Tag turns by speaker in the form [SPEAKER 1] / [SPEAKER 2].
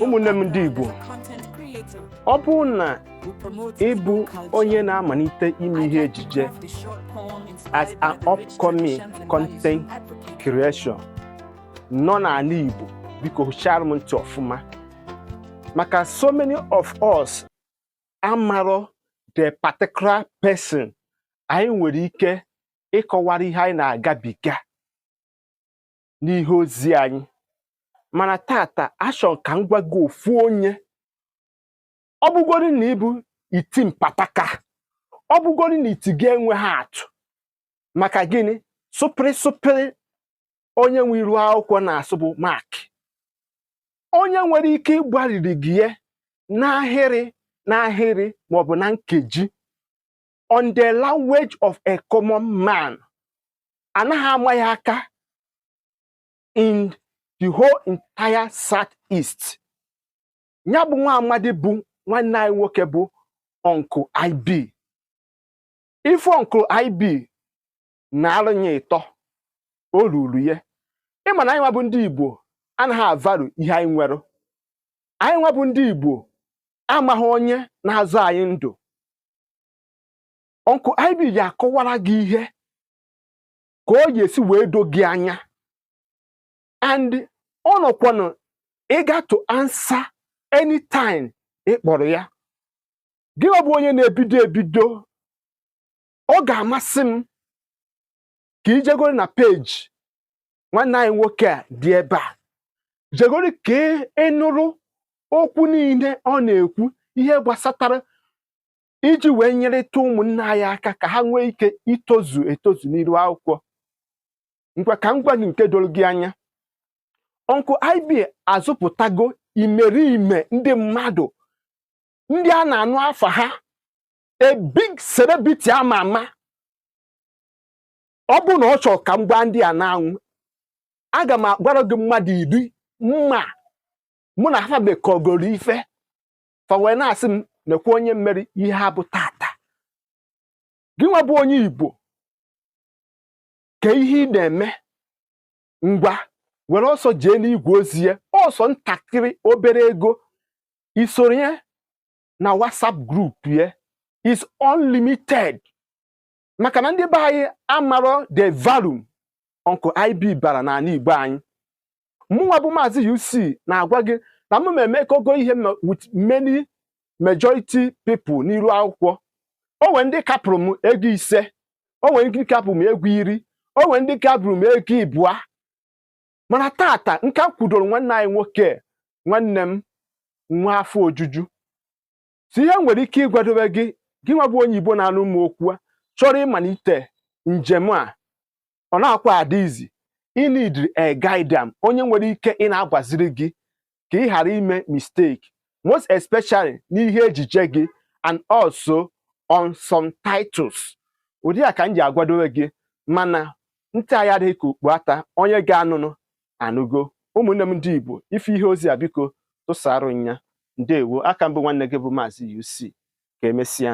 [SPEAKER 1] ụmụnne m ndị Igbo, ọ bụrụ na ịbụ onye na-amalite ime ihe ejije as an upcoming content creation nọ n'ala Igbo, biko hụchara m ntị ọfụma, maka so many of us amarọ the particular person anyị nwere ike ịkọwara ihe anyị na-agabiga n'ihe ozi anyị. Mana tata achọ ka m gwa gị ofu onye, ọ bụgoro na ịbụ iti mpataka, ọ bụgoro na iti gị enweghị atụ, maka gịnị? Sụpịrị onye nwe iru akwụkwọ na-asụ bụ Mark, onye nwere ike ịgbariri gị ya n'ahịrị maọbụ na nkeji on the language of a common man, anaghị ama ya aka in the whole entire Southeast. Ya bụ nwa amadi bụ nwanne anyị nwoke bụ Uncle IB. Ife Uncle IB na-arụnye ịtọ o ruru ya. Ịma na anyị nwa bụ ndị Igbo anaghị avaru ihe anyị nwere. Anyị nwa bụ ndị Igbo amaghị onye na-azụ anyị ndụ. Uncle IB ga-akọwara gị ihe ka o ga-esi wee do gị anya, and ọ nọkwanụ ịga to answer anytime ị kpọrọ ya. Gị bụ onye na-ebido, ọ ga-amasị m ka ijegoro na peji nwanne anyị nwoke a dị ebe a, jegoro ka ịnụrụ okwu niile ọ na-ekwu, ihe gbasatara iji wee nyerịta ụmụnne anyị aka ka ha nwee ike itozu n'iru akwụkwọ. Ngwa ka m gwa gị nke doro gị anya, Uncle IB azụpụtago imerime ndị mmadụ ndị a na-anụ afa ha, a big celebrity ama ama. Ọ bụ na ọ chọrọ ka m gwa ndị a na-anwụ, aga m agwara gị mmadụ 10 mụ na ha mekọgoro ife fa wee na-asị m nekwa onye mmeri ihe ha bụ tata. Gị nwa bụ onye Igbo, ka ihe ị na-eme, ngwa were ọsọ jee n'igwe ozi ya, ọsọ ntakịrị obere ego isoro ya na WhatsApp group ya is unlimited, maka na ndị be anyị amarọ the value Uncle IB bara n'ala Igbo anyị. Mụnwa bụ Maazị UC na-agwa gị na m emekọgo ihe with many majority people n'iru akwụkwọ. O nwere ndị kapụrụ m ego 5, o nwere ndị kapụrụ m ego 10, o nwere ndị kapụrụ m ego 2. Mana tata nka kwudoro nwanne anyị nwoke, nwanne m nwa afọ ojuju, si ihe nwere ike ịgwadobe gị nwa bụ onye Igbo na-anụ m okwu a, chọrọ ịmalite njem a, ọ na-akwa adịzi ị need a guidance, onye nwere ike ị na-agwaziri gị ka ị ghara ime mistake, most especially n'ihe ejije gị and also on some titles. Ụdị a ka m ji agwadobe gị, mana ntị anyị adịghị ka okpu ata, onye ga-anụnụ anụgo. Ụmụnne m ndị Igbo, ife ihe ozi a biko tụsarụ nya. Ndewo, aka mbụ nwanne gị bụ Maazị UC. Ka emesịa.